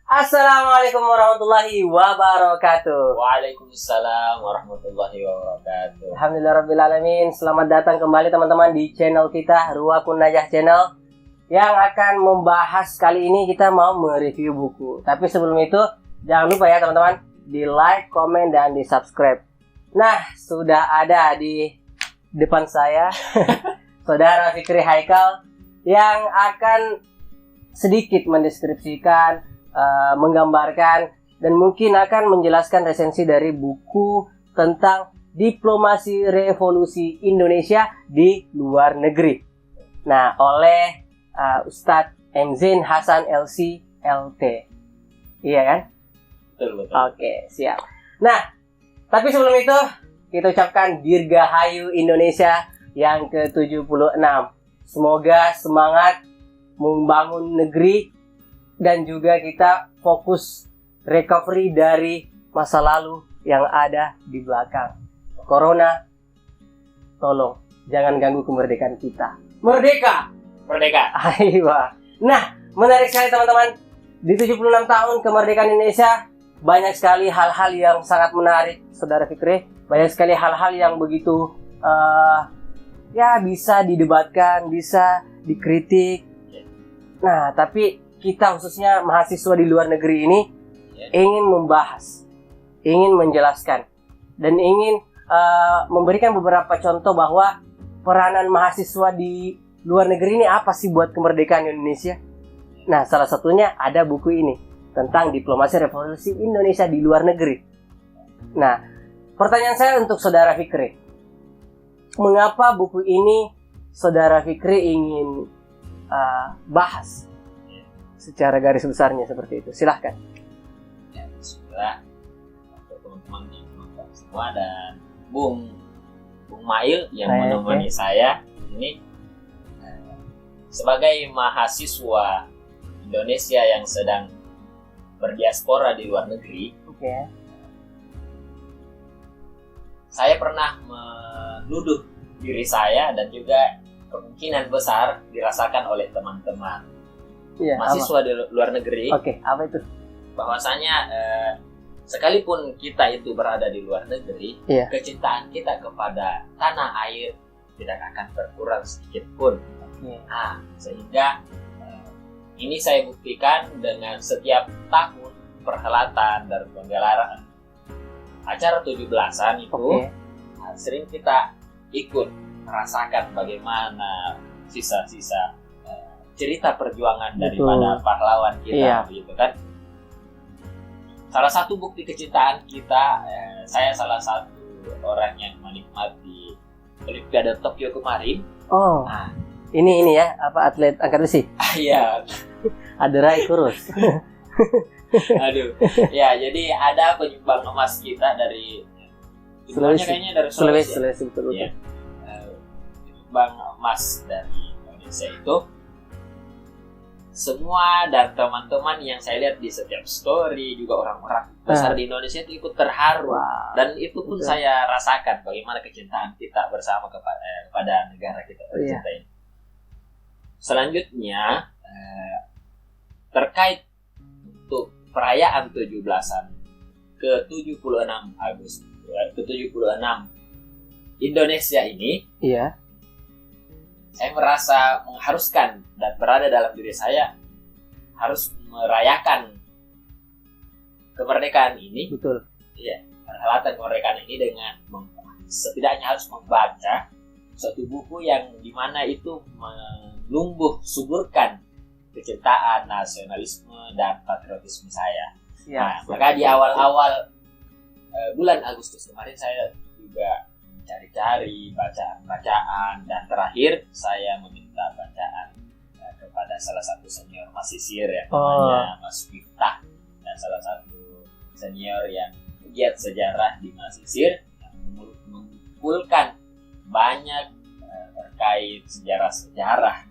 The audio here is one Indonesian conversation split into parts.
Assalamualaikum warahmatullahi wabarakatuh. Waalaikumsalam warahmatullahi wabarakatuh. Alhamdulillahirrabbilalamin. Selamat datang kembali teman-teman di channel kita, Ruwakun Najah Channel, yang akan membahas kali ini kita mau mereview buku. Tapi sebelum itu jangan lupa ya teman-teman, di like, komen, dan di subscribe. Nah, sudah ada di depan saya Saudara Fikri Haikal yang akan sedikit mendeskripsikan, menggambarkan, dan mungkin akan menjelaskan resensi dari buku tentang diplomasi revolusi Indonesia di luar negeri. Nah, oleh Ustadz M. Zain Hasan LC LT. Iya kan? Betul. Oke, siap. Nah, tapi sebelum itu kita ucapkan Dirgahayu Indonesia yang ke-76. Semoga semangat membangun negeri dan juga kita fokus recovery dari masa lalu yang ada di belakang. Corona, tolong jangan ganggu kemerdekaan kita. Merdeka! Merdeka. Aiwa. Nah, menarik sekali teman-teman. Di 76 tahun kemerdekaan Indonesia, banyak sekali hal-hal yang sangat menarik, Saudara Fikri. Banyak sekali hal-hal yang begitu bisa didebatkan, bisa dikritik. Nah, tapi kita khususnya mahasiswa di luar negeri ini ingin membahas, ingin menjelaskan, dan ingin memberikan beberapa contoh bahwa peranan mahasiswa di luar negeri ini apa sih buat kemerdekaan Indonesia. Nah, salah satunya ada buku ini tentang diplomasi revolusi Indonesia di luar negeri. Nah, pertanyaan saya untuk Saudara Fikri, mengapa buku ini Saudara Fikri ingin bahas secara garis besarnya seperti itu? Silahkan. Ya, bismillah. Untuk teman-teman yang menonton semua dan Bung Mail yang menemani saya ini sebagai mahasiswa Indonesia yang sedang berdiaspora di luar negeri. Saya pernah menuduh diri saya dan juga kemungkinan besar dirasakan oleh teman-teman mahasiswa di luar negeri. Apa itu? Bahwasanya sekalipun kita itu berada di luar negeri, kecintaan kita kepada tanah air tidak akan berkurang sedikit pun. Sehingga ini saya buktikan dengan setiap tahun perhelatan dan penggelaran acara 17-an itu sering kita ikut merasakan bagaimana sisa-sisa cerita perjuangan daripada pahlawan kita, gitu kan. Salah satu bukti kecintaan kita, saya salah satu orang yang menikmati Olimpiade Tokyo kemarin. Ini ya, atlet angkat besi? Iya. Ada Rai Kurus. Aduh. Ya, jadi ada penyumbang emas kita dari Sulawesi. Betul. Ya. Penyumbang emas dari Indonesia itu semua, dan teman-teman yang saya lihat di setiap story, juga orang-orang besar di Indonesia itu ikut terharu. Dan itu pun saya rasakan bagaimana kecintaan kita bersama kepada negara kita tercinta ini. Selanjutnya terkait untuk perayaan 17-an ke-76 Agustus ke-76 Indonesia ini, saya merasa mengharuskan dan berada dalam diri saya harus merayakan kemerdekaan ini. Betul. Iya, perhelatan kemerdekaan ini dengan setidaknya harus membaca suatu buku yang dimana itu menumbuh suburkan kecintaan, nasionalisme, dan patriotisme saya. Maka di awal-awal bulan Agustus kemarin saya juga cari-cari bacaan-bacaan, dan terakhir saya meminta bacaan kepada salah satu senior mahasiswa yang namanya Mas Miftah, dan salah satu senior yang pegiat sejarah di mahasiswa yang mengumpulkan banyak terkait sejarah-sejarah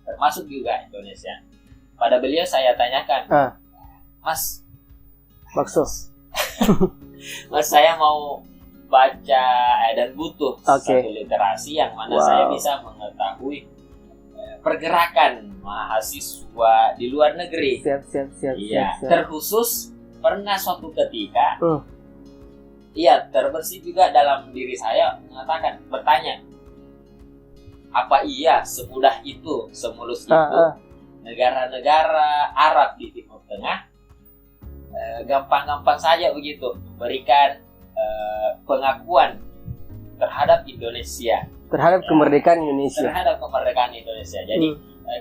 termasuk juga Indonesia. Pada beliau saya tanyakan, Mas, Mas, saya mau baca dan butuh satu literasi yang mana saya bisa mengetahui pergerakan mahasiswa di luar negeri. Siap. Terkhusus pernah suatu ketika, terbersih juga dalam diri saya bertanya, apa iya semudah itu, semulus itu negara-negara Arab di Timur Tengah gampang-gampang saja begitu memberikan pengakuan terhadap Indonesia, terhadap kemerdekaan Indonesia. Jadi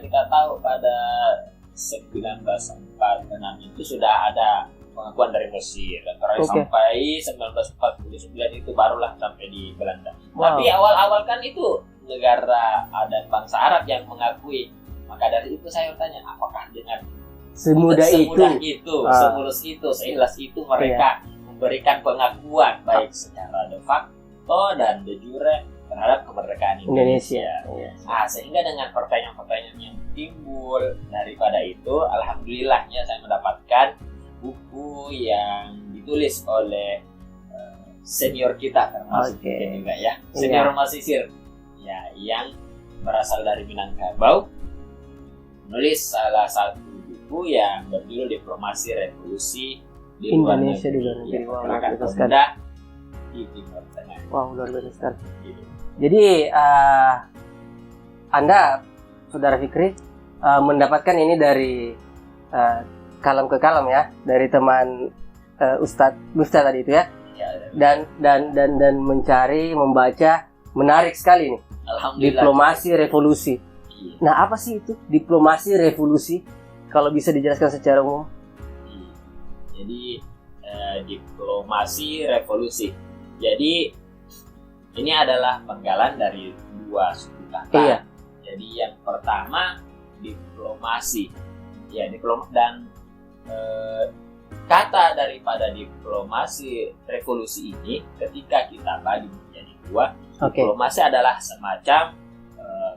kita tahu pada 1946 itu sudah ada pengakuan dari Mesir, dan terakhir sampai 1949 itu barulah sampai di Belanda. Tapi awal-awal kan itu negara dan bangsa Arab yang mengakui. Maka dari itu saya bertanya, apakah dengan semudah itu, semulus itu, seikhlas itu mereka memberikan pengakuan baik secara de facto dan de jure terhadap kemerdekaan Indonesia. Sehingga dengan pertanyaan-pertanyaan yang timbul daripada itu, alhamdulillahnya saya mendapatkan buku yang ditulis oleh senior kita, termasuk juga senior Masisir yang berasal dari Minangkabau, menulis salah satu buku yang berjudul Diplomasi Revolusi di Indonesia di luar negeri. Di Timur Tengah. Luar biasa sekali. Jadi Anda, Saudara Fikri, mendapatkan ini dari kalam ke kalam ya, dari teman Ustadz Gusta tadi itu ya. Dan mencari, membaca, menarik sekali nih. Diplomasi revolusi. Nah, apa sih itu diplomasi revolusi? Kalau bisa dijelaskan secara umum. Jadi diplomasi revolusi. Jadi ini adalah penggalan dari dua suku kata. Jadi yang pertama diplomasi. Dan kata daripada diplomasi revolusi ini ketika kita bagi menjadi dua, diplomasi adalah semacam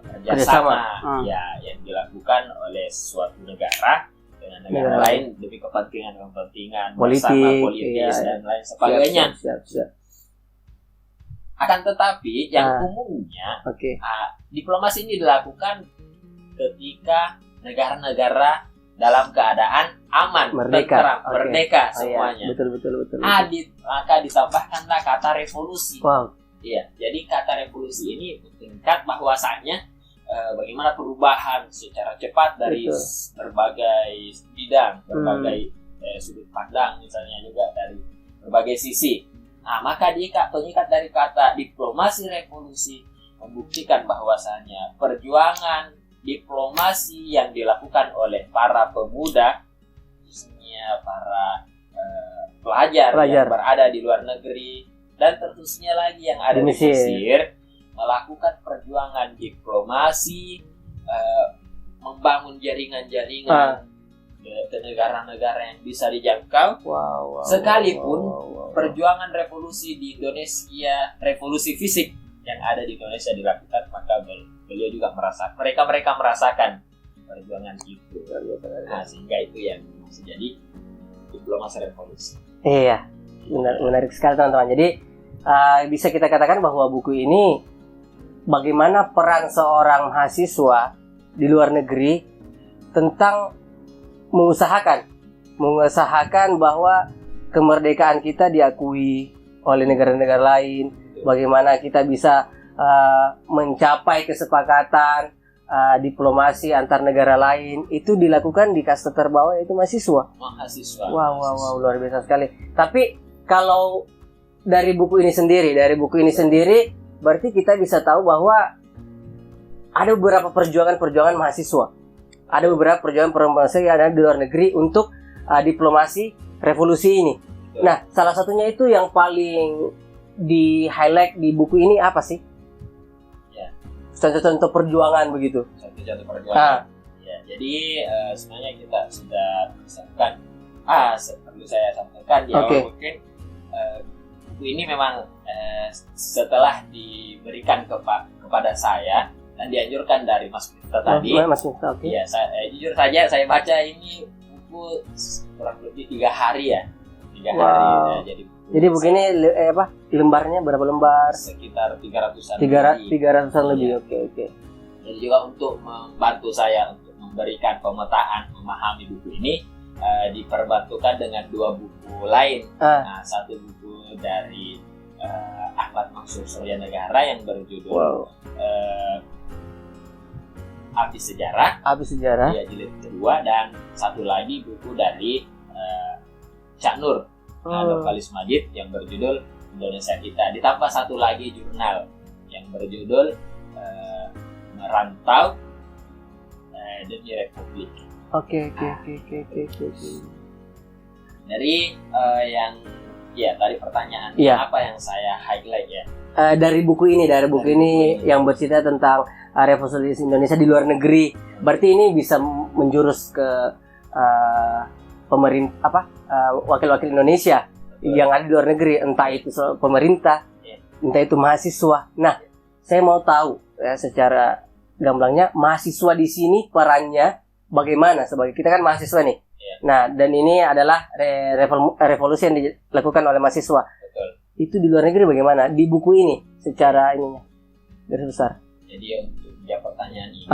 kerjasama yang dilakukan oleh suatu negara dengan negara lain demi kepentingan politis dan lain sebagainya. Akan tetapi yang umumnya diplomasi ini dilakukan ketika negara-negara dalam keadaan aman, tentram, merdeka semuanya. Betul. Maka ditambahkanlah kata revolusi. Jadi kata revolusi ini tingkat bahwasanya bagaimana perubahan secara cepat dari berbagai bidang, berbagai sudut pandang, misalnya juga dari berbagai sisi. Maka pengikat dari kata diplomasi revolusi membuktikan bahwasanya perjuangan diplomasi yang dilakukan oleh para pemuda, khususnya para pelajar yang berada di luar negeri, dan terkhususnya lagi yang ada di Mesir, melakukan perjuangan diplomasi, membangun jaringan-jaringan ke negara-negara yang bisa dijangkau. Sekalipun perjuangan revolusi di Indonesia, revolusi fisik yang ada di Indonesia dilakukan, maka beliau juga mereka merasakan perjuangan itu. Sehingga itu yang bisa jadi diplomasi revolusi. Menarik sekali teman-teman. Jadi bisa kita katakan bahwa buku ini bagaimana peran seorang mahasiswa di luar negeri tentang mengusahakan bahwa kemerdekaan kita diakui oleh negara-negara lain, bagaimana kita bisa mencapai kesepakatan diplomasi antar negara lain, itu dilakukan di kasta terbawah, yaitu mahasiswa. Wow, luar biasa sekali. Tapi kalau dari buku ini sendiri, berarti kita bisa tahu bahwa ada beberapa perjuangan mahasiswa. Ada beberapa perjuangan mahasiswa yang ada di luar negeri untuk diplomasi revolusi ini. Nah, salah satunya itu yang paling di-highlight di buku ini apa sih? Contoh-contoh perjuangan begitu. Contoh-contoh perjuangan. Jadi sebenarnya kita sudah misalkan perlu saya sampaikan mungkin buku ini memang setelah diberikan kepada saya dan dianjurkan dari Mas Miftah tadi. Jujur saja saya baca ini buku kurang lebih 3 hari ya. 3 hari. Jadi buku ini lembarnya berapa lembar? Sekitar 300-an lebih. 300-an lebih. Oke. Jadi juga untuk membantu saya untuk memberikan pemetaan memahami buku ini, diperbantukan dengan 2 buku lain. Nah, satu buku dari Ahmad Mansur Suryanegara yang berjudul Api Sejarah, ya, jilid kedua, dan satu lagi buku dari Cak Nur, Nurkalis Majid, yang berjudul Indonesia Kita. Ditambah satu lagi jurnal yang berjudul Merantau Demi Republik. Oke. Dari yang tadi pertanyaan apa yang saya highlight ya? Dari buku ini yang bercerita tentang revolusi Indonesia di luar negeri. Berarti ini bisa menjurus ke pemerintah wakil-wakil Indonesia yang ada di luar negeri, entah itu pemerintah, entah itu mahasiswa. Nah, saya mau tahu ya, secara gamblangnya mahasiswa di sini perannya bagaimana, sebagai kita kan mahasiswa nih. Nah, dan ini adalah revolusi yang dilakukan oleh mahasiswa. Betul. Itu di luar negeri bagaimana? Di buku ini secara ininya garis besar. Jadi untuk jawab pertanyaan ini,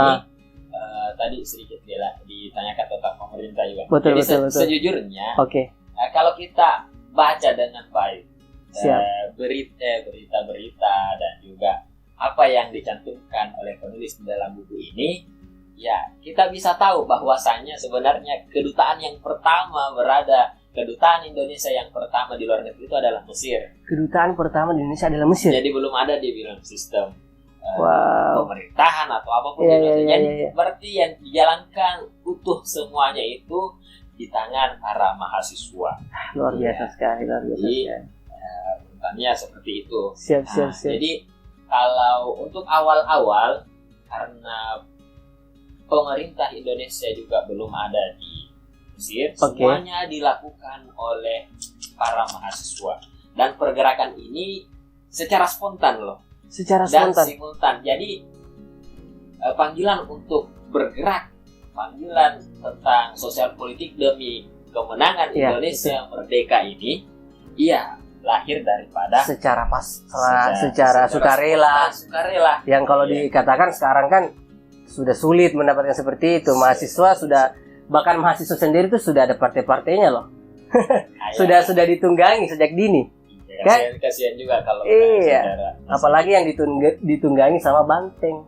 tadi sedikit ditanyakan tentang pemerintah juga. Betul. Sejujurnya, kalau kita baca dengan baik berita-berita dan juga apa yang dicantumkan oleh penulis di dalam buku ini, ya kita bisa tahu bahwasannya sebenarnya kedutaan Indonesia yang pertama di luar negeri itu adalah Mesir. Kedutaan pertama di Indonesia adalah Mesir. Jadi belum ada dibilang sistem pemerintahan atau apapun. Berarti yang dijalankan utuh semuanya itu di tangan para mahasiswa. Luar biasa sekali. Urutannya seperti itu. Siap. Jadi kalau untuk awal-awal, karena pemerintah Indonesia juga belum ada di Mesir, semuanya dilakukan oleh para mahasiswa. Dan pergerakan ini secara spontan loh. Dan simultan. Jadi panggilan untuk bergerak, panggilan tentang sosial politik demi kemenangan Indonesia merdeka ini, lahir daripada secara sukarela. Yang kalau dikatakan sekarang kan sudah sulit mendapatkan seperti itu. Mahasiswa sendiri itu sudah ada partai-partainya loh. sudah ditunggangi sejak dini. Kasihan juga kalau apalagi yang ditunggangi sama banteng.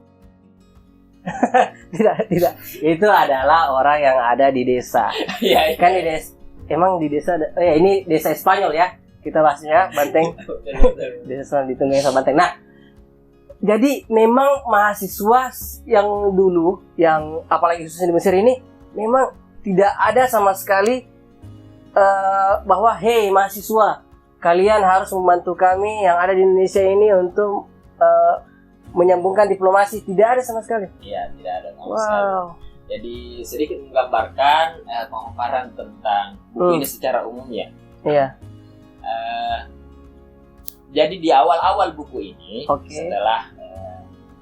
tidak itu adalah orang yang ada di desa. Kan di desa, emang di desa ini desa Spanyol ya, kita bahasnya banteng. Desa ditunggangi sama banteng. Nah, jadi memang mahasiswa yang dulu, yang apalagi khususnya di Mesir ini, memang tidak ada sama sekali bahwa hey mahasiswa, kalian harus membantu kami yang ada di Indonesia ini untuk menyambungkan diplomasi. Tidak ada sama sekali. Iya, tidak ada sama sekali. Jadi sedikit menggambarkan pemaparan tentang buku ini secara umum ya. Iya. Jadi di awal-awal buku ini, setelah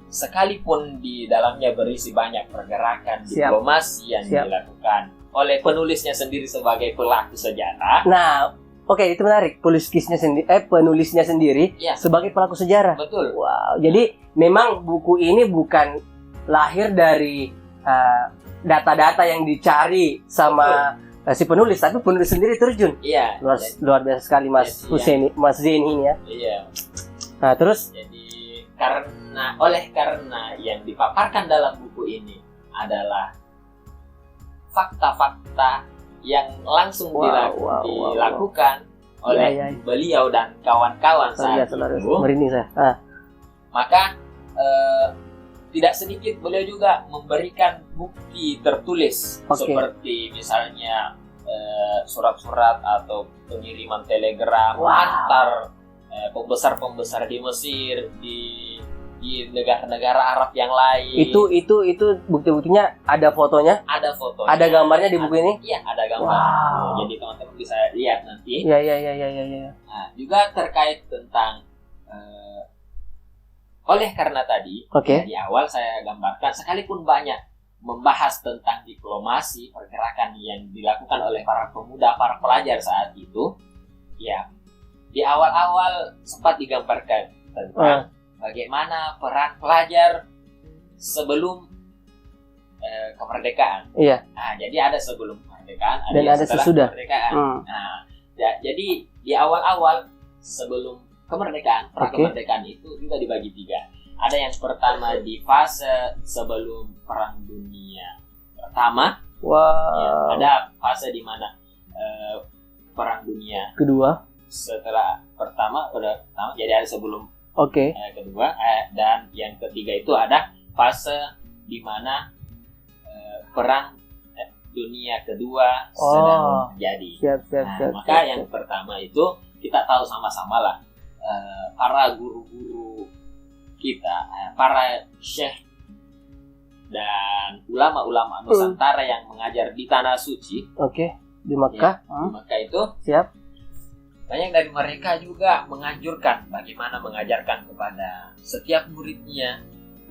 sekalipun di dalamnya berisi banyak pergerakan diplomasi yang dilakukan oleh penulisnya sendiri sebagai pelaku sejarah. Nah, itu menarik. Penulisnya sendiri sebagai pelaku sejarah. Betul. Wow. Jadi memang buku ini bukan lahir dari data-data yang dicari sama si penulis, tapi penulis sendiri terjun. Iya. Luar biasa sekali Mas Hussein, Mas Zain ini ya. Iya. Nah, terus jadi karena yang dipaparkan dalam buku ini adalah fakta-fakta yang langsung dilakukan oleh beliau dan kawan-kawan saat itu. Merinding saya. Maka tidak sedikit beliau juga memberikan bukti tertulis seperti misalnya surat-surat atau pengiriman telegram antar pembesar-pembesar di Mesir, di negara-negara Arab yang lain. Itu bukti-buktinya, ada fotonya? Ada fotonya. Ada gambarnya di buku ini? Iya, ada gambar. Jadi teman-teman bisa lihat nanti. Iya. Nah, juga terkait tentang oleh karena tadi di awal saya gambarkan, sekalipun banyak membahas tentang diplomasi, pergerakan yang dilakukan oleh para pemuda, para pelajar saat itu, ya di awal-awal sempat digambarkan tentang bagaimana peran pelajar sebelum kemerdekaan. Iya. Nah, jadi ada sebelum kemerdekaan, Dan yang ada setelah sesudah. kemerdekaan. Hmm. Nah, jadi di awal-awal sebelum kemerdekaan, kemerdekaan itu juga dibagi 3. Ada yang pertama di fase sebelum Perang Dunia Pertama. Wow. Ya, ada fase di mana Perang Dunia Kedua. setelah pertama, jadi ada sebelum Oke. kedua, dan yang ketiga itu ada fase di mana Perang Dunia Kedua sedang terjadi. Siap. Maka yang pertama itu kita tahu sama-sama lah, para guru-guru kita, para syekh dan ulama-ulama Nusantara yang mengajar di Tanah Suci. Oke. Di Mekah. Di Mekah itu Siap. banyak dari mereka juga menganjurkan bagaimana mengajarkan kepada setiap muridnya,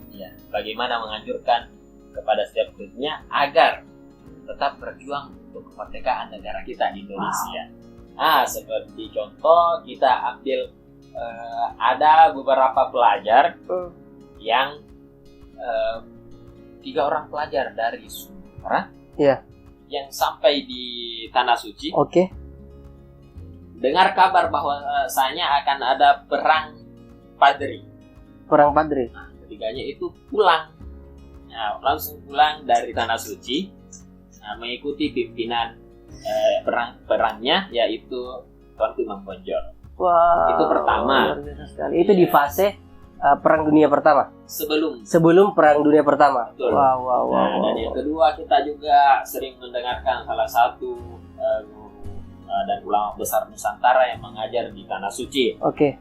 ya, bagaimana menganjurkan kepada setiap muridnya agar tetap berjuang untuk kemerdekaan negara kita di Indonesia. Seperti contoh kita ambil ada beberapa pelajar yang 3 orang pelajar dari Sumatera, Iya. yang sampai di Tanah Suci. Oke. Dengar kabar bahwasanya akan ada perang Padri. Perang Padri. Ketiganya itu pulang. Langsung pulang dari Tanah Suci, mengikuti pimpinan perangnya, yaitu Tuanku Imam Bonjol. Wow. Itu pertama. Luar biasa sekali. Itu di fase Perang Dunia Pertama. Sebelum Perang Dunia Pertama. Betul. Wow. Dan yang kedua, kita juga sering mendengarkan salah satu guru dan ulama besar Nusantara yang mengajar di Tanah Suci. Oke.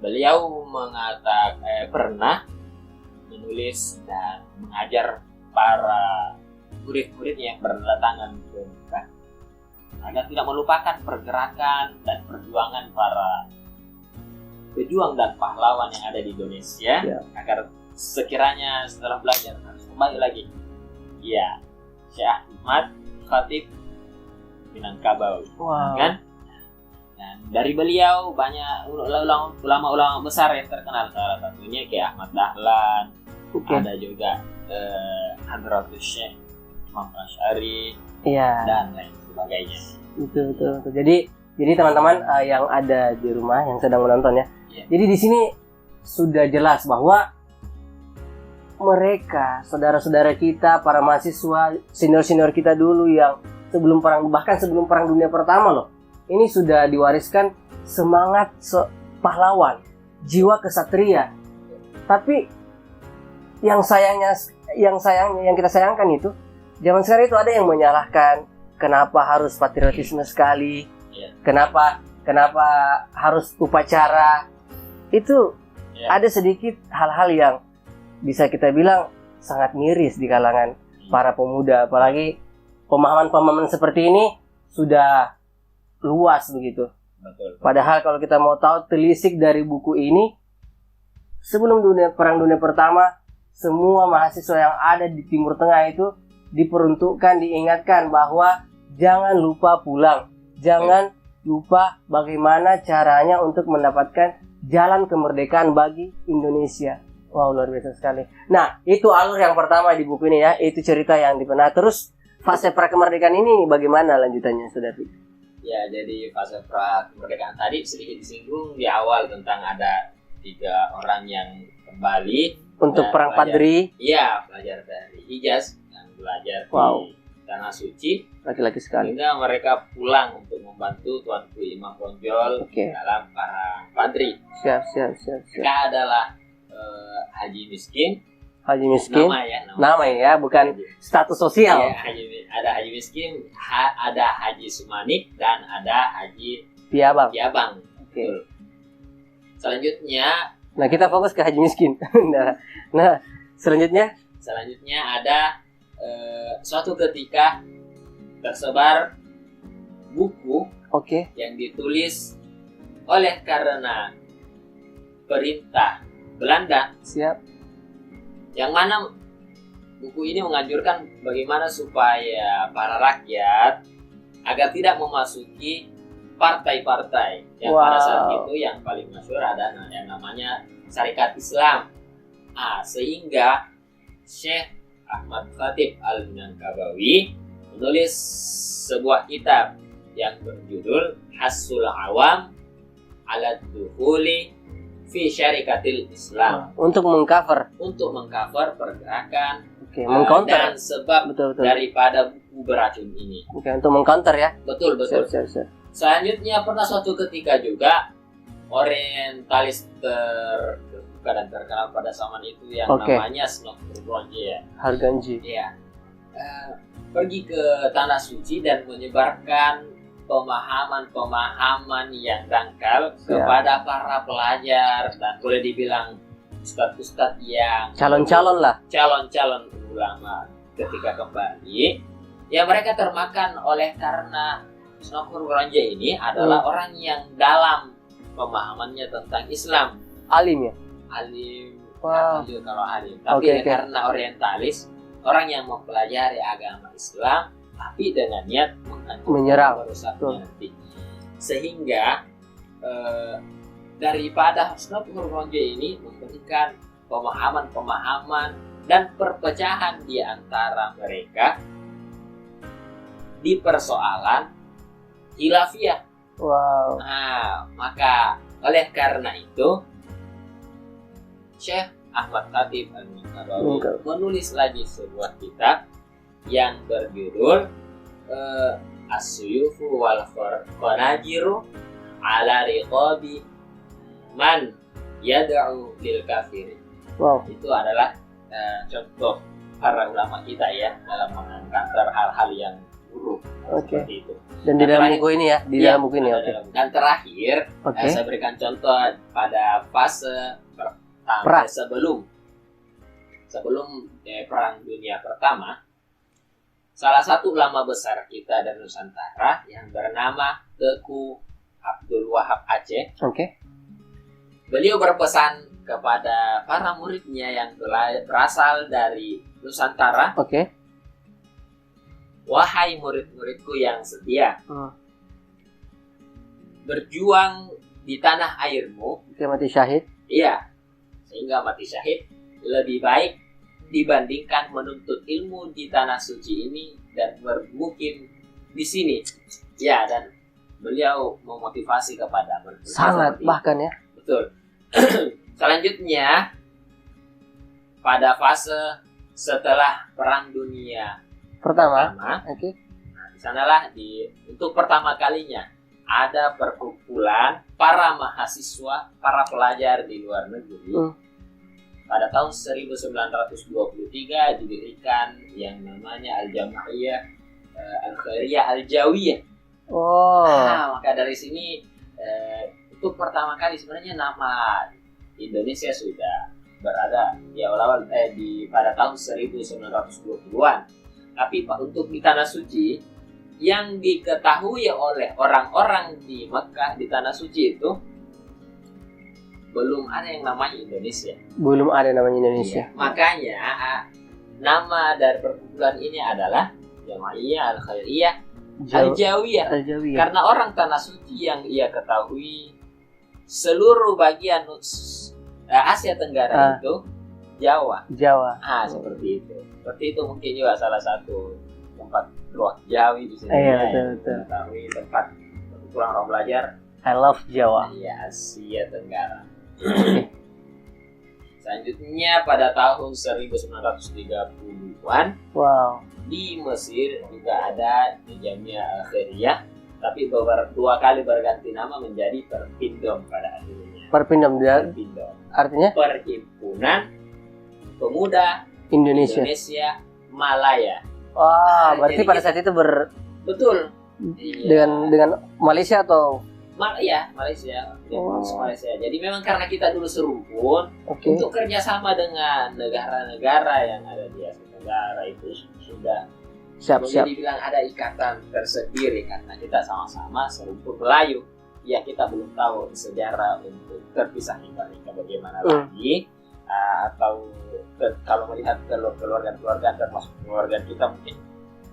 Beliau mengatakan pernah menulis dan mengajar para murid-murid yang berdatangan ke Mekah agar tidak melupakan pergerakan dan perjuangan para pejuang dan pahlawan yang ada di Indonesia, agar sekiranya setelah belajar harus kembali lagi. Ya, Syekh Ahmad Khatib Minangkabau. Wow. Kan? Dan dari beliau banyak ulama-ulama besar yang terkenal, salah satunya kayak Ahmad Dahlan. Ada juga Hadratus Syekh Imam Asy'ari, dan lain sebagainya. Betul. Jadi teman-teman yang ada di rumah yang sedang menonton ya. Jadi di sini sudah jelas bahwa mereka, saudara-saudara kita, para mahasiswa, senior-senior kita dulu yang bahkan sebelum Perang Dunia Pertama loh, ini sudah diwariskan semangat pahlawan, jiwa kesatria. Tapi yang kita sayangkan itu, zaman sekarang itu ada yang menyalahkan kenapa harus patriotisme sekali, kenapa harus upacara. Itu ada sedikit hal-hal yang bisa kita bilang sangat miris di kalangan para pemuda, apalagi pemahaman-pemahaman seperti ini sudah luas begitu. Betul. Padahal kalau kita mau tahu telisik dari buku ini, sebelum Perang Dunia Pertama, semua mahasiswa yang ada di Timur Tengah itu diperuntukkan, diingatkan bahwa jangan lupa pulang, jangan lupa bagaimana caranya untuk mendapatkan jalan kemerdekaan bagi Indonesia. Wow, luar biasa sekali. Nah, itu alur yang pertama di buku ini ya, itu cerita yang dipenah. Terus fase prakemerdekaan ini bagaimana lanjutannya, Saudara? Ya, jadi fase prakemerdekaan tadi sedikit disinggung di awal tentang ada 3 orang yang kembali untuk Perang Padri. Iya, pelajar dari Hijaz yang belajar di Tanah Suci, laki-laki sekali. Sehingga mereka pulang untuk membantu Tuanku Imam Bonjol dalam Perang Padri. Siap. Mereka adalah Haji Miskin. Nama ya, bukan status sosial. Ya, ada Haji Miskin, ada Haji Sumanik, dan ada Haji Piabang. Oke. Selanjutnya, kita fokus ke Haji Miskin. nah, selanjutnya ada suatu ketika tersebar buku yang ditulis oleh karena perintah Belanda. Siap. Yang mana buku ini menganjurkan bagaimana supaya para rakyat agar tidak memasuki partai-partai yang pada saat itu yang paling masyhur ada yang namanya Syarikat Islam. Sehingga Syekh Ahmad Khatib Al-Minangkabawi menulis sebuah kitab yang berjudul Hasul Awam ala Dukhuli fi Syarikatil Islam, Untuk mengcover. untuk mengcover pergerakan Mengcounter. dan sebab Betul. daripada buku beracun ini. Untuk mengcounter ya. Betul. Siap. Selanjutnya pernah suatu ketika juga orientalis terbuka dan terkenal pada zaman itu yang namanya Snofru Bronje ya. Harganji. Iya. Pergi ke tanah suci dan menyebarkan pemahaman-pemahaman yang dangkal kepada para pelajar dan boleh dibilang ustadz-ustadz yang Calon-calon lah. calon-calon ulama. Ketika kembali, ya mereka termakan oleh karena Snofru Bronje ini adalah orang yang dalam pemahamannya tentang Islam. Alim ya. Alim, Wow. kalau alim, tapi karena orientalis, orang yang mempelajari agama Islam, tapi dengan niat Menyerang. merusaknya nanti. Sehingga daripada Snofru Bronje ini memberikan pemahaman-pemahaman dan perpecahan di antara mereka di persoalan khilafiyah. Wow. Nah, maka oleh karena itu Syekh Ahmad Khatib Al-Minangkabawi menulis lagi sebuah kitab yang berjudul As-Suyufu wal Khanajiru ala riqabi man yad'u lil kafirin. Wow. Itu adalah contoh para ulama kita ya dalam mengangkat hal-hal yang buruk seperti itu. Dan di dalam buku ini ya, dalam buku ini. Dan terakhir, saya berikan contoh pada fase pertama sebelum Perang Dunia Pertama. Salah satu ulama besar kita dari Nusantara yang bernama Teku Abdul Wahab Aceh. Beliau berpesan kepada para muridnya yang berasal dari Nusantara. Wahai murid-muridku yang setia, berjuang di tanah airmu, mati syahid. Iya, sehingga mati syahid lebih baik dibandingkan menuntut ilmu di tanah suci ini dan bermukim di sini. Ya, dan beliau memotivasi kepada mereka. Sangat bahkan ya. Betul. Selanjutnya, pada fase setelah Perang Dunia Pertama, nah, di sanalah untuk pertama kalinya ada perkumpulan para mahasiswa, para pelajar di luar negeri. Pada tahun 1923 didirikan yang namanya Al-Jam'iyah Al-Khairiyah Al-Jawiyah. Nah, maka dari sini untuk pertama kali sebenarnya nama Indonesia sudah berada di awal-awal pada tahun 1920-an. Tapi untuk di Tanah Suci yang diketahui oleh orang-orang di Mekah di Tanah Suci itu belum ada yang namanya Indonesia. Iya. Makanya nama dari perkumpulan ini adalah Jam'iyah Al-Khairiyah Al-Jawiyah. Karena orang Tanah Suci yang ia ketahui seluruh bagian Asia Tenggara itu Jawa. Seperti itu. Seperti itu mungkin juga salah satu tempat ruang Jawi di sini. Betul. Tempat kurang orang belajar. I love Jawa. Iya, Asia Tenggara. Selanjutnya pada tahun 1930-an, di Mesir juga ada Jam'iyah Al-Khairiyah, tapi dua kali berganti nama menjadi Perpindom pada akhirnya. Perpindom. Artinya? Perhimpunan Pemuda Indonesia Malaya. Berarti pada saat itu betul. Dengan Malaysia atau Malaysia. Malaysia. Jadi memang karena kita dulu serumpun untuk kerjasama dengan negara-negara yang ada di Asia Tenggara itu sudah siap. Dibilang ada ikatan tersendiri karena kita sama-sama serumpun Melayu. Ya kita belum tahu sejarah untuk terpisahnya mereka bagaimana lagi. Atau kalau melihat keluarga termasuk keluarga kita mungkin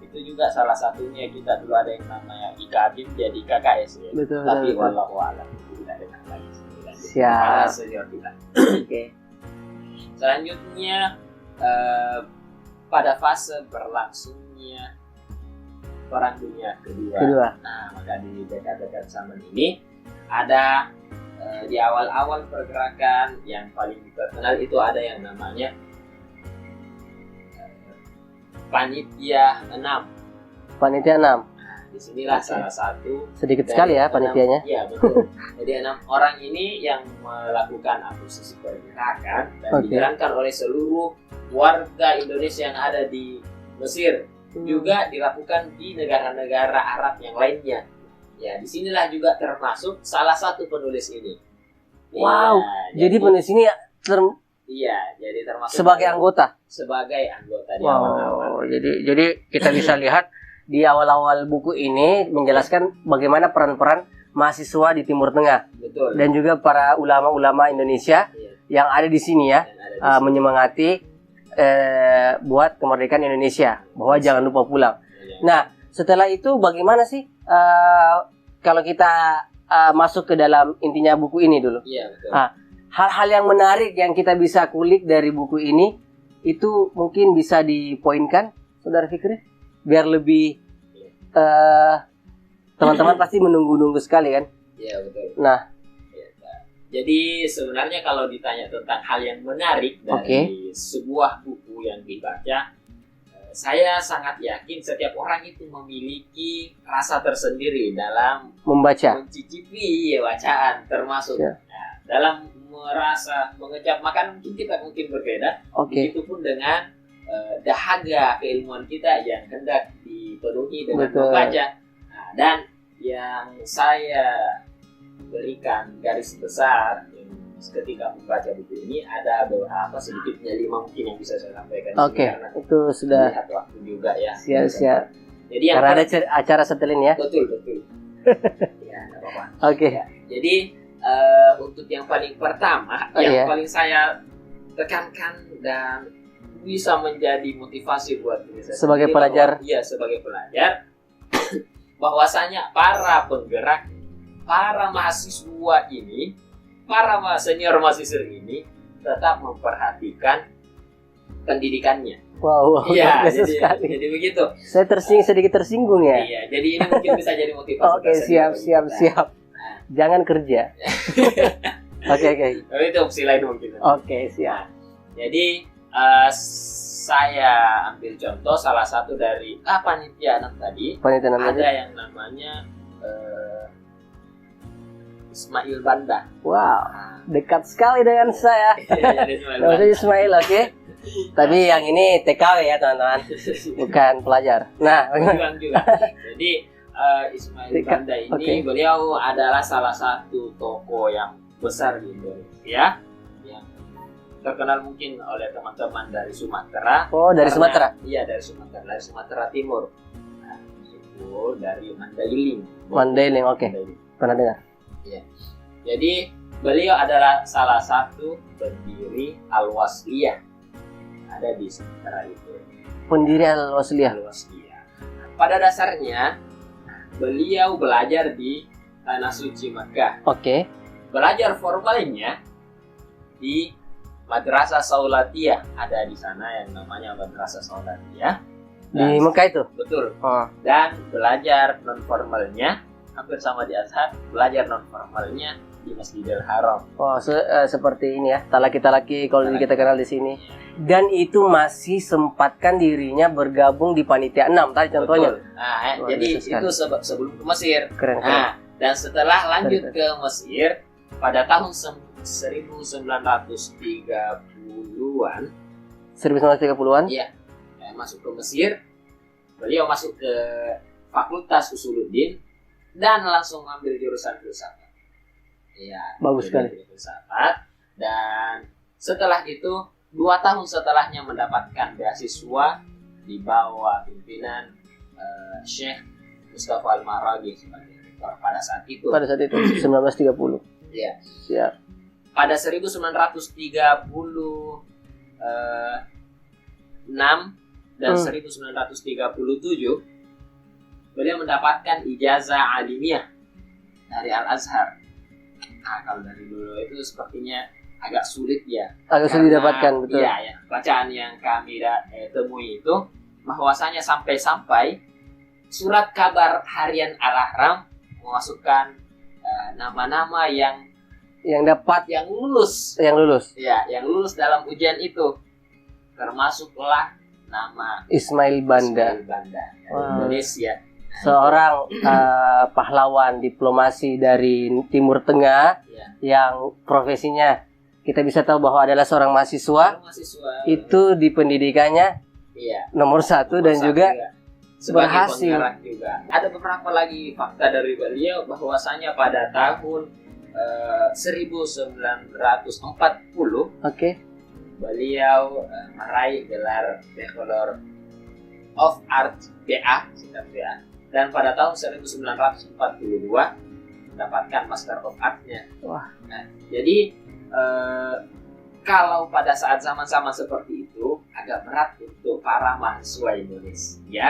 itu juga salah satunya kita dulu ada yang namanya IKABIM jadi KKS ya. Tapi wallahu a'lam tidak dengar lagi. Siap. Senior kita. Selanjutnya pada fase berlangsungnya Perang Dunia Kedua. Nah, maka di dekat-dekat zaman ini ada di awal-awal pergerakan yang paling terkenal itu ada yang namanya Panitia 6. Panitia 6. Disinilah Oke. salah satu Sedikit dari sekali ya 6 panitianya. Iya betul. Jadi 6 orang ini yang melakukan akuisisi pergerakan dan Oke. dijalankan oleh seluruh warga Indonesia yang ada di Mesir, juga dilakukan di negara-negara Arab yang lainnya. Ya, disinilah juga termasuk salah satu penulis ini. Wow. Iya, Jadi penulis ini iya, jadi termasuk sebagai anggota. sebagai anggota di awal-awal. Wow. Jadi kita bisa lihat di awal-awal buku ini menjelaskan bagaimana peran-peran mahasiswa di Timur Tengah Betul. dan juga para ulama-ulama Indonesia Iya, yang ada di sini ya, dan ada di sini. menyemangati buat kemerdekaan Indonesia, bahwa jangan lupa pulang. Iya. Nah, setelah itu bagaimana sih kalau kita masuk ke dalam intinya buku ini dulu? Iya, betul. Hal-hal yang menarik yang kita bisa kulik dari buku ini itu mungkin bisa dipoinkan, Saudara Fikri, biar lebih teman-teman pasti menunggu-nunggu sekali kan? Iya, betul. Nah, Jadi sebenarnya kalau ditanya tentang hal yang menarik dari sebuah buku yang dibaca, saya sangat yakin setiap orang itu memiliki rasa tersendiri dalam membaca. mencicipi bacaan, termasuk Ya. dalam merasa mengecap makan mungkin kita mungkin berbeda. Oke. Begitupun dengan dahaga keilmuan kita yang hendak dipenuhi dengan Betul. membaca. Nah, dan yang saya berikan garis besar ketika membaca buku ini ada beberapa, sedikitnya 5 mungkin yang bisa saya sampaikan. Oke, Karena itu sudah melihat waktu juga ya. siap-siap. Jadi yang Karena ada acara setelin ya. betul. Ya, nggak apa-apa. Oke. Ya, jadi untuk yang paling pertama, Oh, yang iya. paling saya tekankan dan bisa menjadi motivasi buat diri saya Sebagai sendiri pelajar. iya, sebagai pelajar, bahwasanya para penggerak, para mahasiswa ini, para senior mahasiswa ini tetap memperhatikan pendidikannya. Wow, Iya, luar biasa sekali. jadi begitu. Saya sedikit tersinggung ya. Iya, jadi ini mungkin bisa jadi motivasi. Oke, tersendiri siap. bagi kita. Jangan kerja. Oke. Tapi itu opsi lain mungkin. Oke, siap. Jadi saya ambil contoh salah satu dari panitia anak tadi, Panitia ada namanya. yang namanya Ismail Banda. Wow, dekat sekali dengan saya. Jadi Ismail Nama saya Ismail, oke. Tapi yang ini TKW ya, teman-teman. Bukan pelajar. Nah, Banda juga. Jadi Ismail Banda ini Oke. beliau adalah salah satu tokoh yang besar di Indonesia yang terkenal mungkin oleh teman-teman dari Sumatera. oh dari Karena- Sumatera. Iya, dari Sumatera Timur. Nah, itu dari Mandailing. Mandailing, oke. Mandailing. Pernah dengar? Jadi beliau adalah salah satu pendiri Al-Wasliyah, ada di Sumatera itu. Pendiri Al-Wasliyah. Al-Wasliyah. Pada dasarnya beliau belajar di Tanah Suci Makkah. Oke. Belajar formalnya di Madrasah Saulatiyah, ada di sana yang namanya Madrasah Saulatiyah. Di Mekah itu. Betul. Oh, Dan belajar non formalnya hampir sama di Azhar, belajar non formalnya di Masjidil Haram. oh seperti ini ya. Talaki-talaki kalau kita kenal di sini. Dan itu masih sempatkan dirinya bergabung di Panitia 6 tadi contohnya. Betul. Nah, Luar jadi biasa sekali. itu sebelum ke Mesir. Keren. Nah, dan setelah lanjut Keren. ke Mesir pada tahun 1930-an, 1930-an. iya, masuk ke Mesir, beliau masuk ke Fakultas Usuluddin dan langsung mengambil jurusan filsafat. Iya, Bagus jadi sekali. filsafat. Dan setelah itu 2 tahun setelahnya mendapatkan beasiswa di bawah pimpinan Syekh Mustafa Al-Maraghi sebagai rektor pada saat itu. Pada saat itu 1930. Iya. Siap. Pada 1936 dan 1937 beliau mendapatkan ijazah alimiyah dari Al-Azhar. Nah, kalau dari dulu itu sepertinya agak sulit ya. Agak sulit didapatkan, betul. Iya, ya. Bacaan yang kami temui itu bahwasanya sampai-sampai surat kabar harian Al-Ahram memasukkan nama-nama yang dapat lulus. yang lulus. Ya, yang lulus dalam ujian itu termasuklah nama Ismail Banda. Ismail Banda dari Wow. Indonesia. Seorang pahlawan diplomasi dari Timur Tengah Ya. yang profesinya kita bisa tahu bahwa adalah seorang mahasiswa. Mahasiswa Itu di pendidikannya iya, nomor satu dan satu juga sebagai berhasil. penggerak juga. Ada beberapa lagi fakta dari beliau bahwasanya pada tahun 1940 Oke. beliau meraih gelar Bachelor of Arts BA, singkat BA, dan pada tahun 1942 mendapatkan Master of Arts-nya. Wah. Nah, jadi kalau pada saat zaman-zaman seperti itu agak berat untuk para mahasiswa Indonesia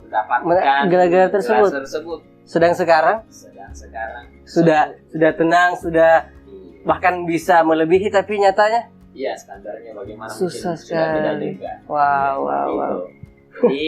mendapatkan gelar-gelar gelar tersebut. tersebut. Sedang sekarang Sekarang sudah tenang, sudah bahkan bisa melebihi, tapi nyatanya iya, standarnya bagaimana susah mungkin sudah beda sekali. juga. Wow, Ya, wow, gitu. wow. Jadi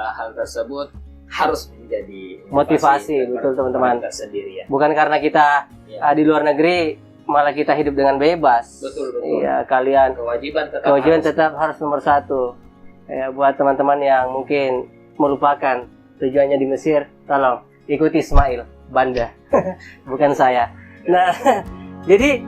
hal tersebut harus menjadi Motivasi, betul, teman-teman. Tersendiri ya. Bukan karena kita Ya. di luar negeri malah kita hidup dengan bebas. Betul, betul. Iya, kalian Kewajiban kewajiban tetap harus nomor satu. Ya, buat teman-teman yang mungkin melupakan tujuannya di Mesir, tolong ikuti Ismail Banda, bukan saya. Nah, jadi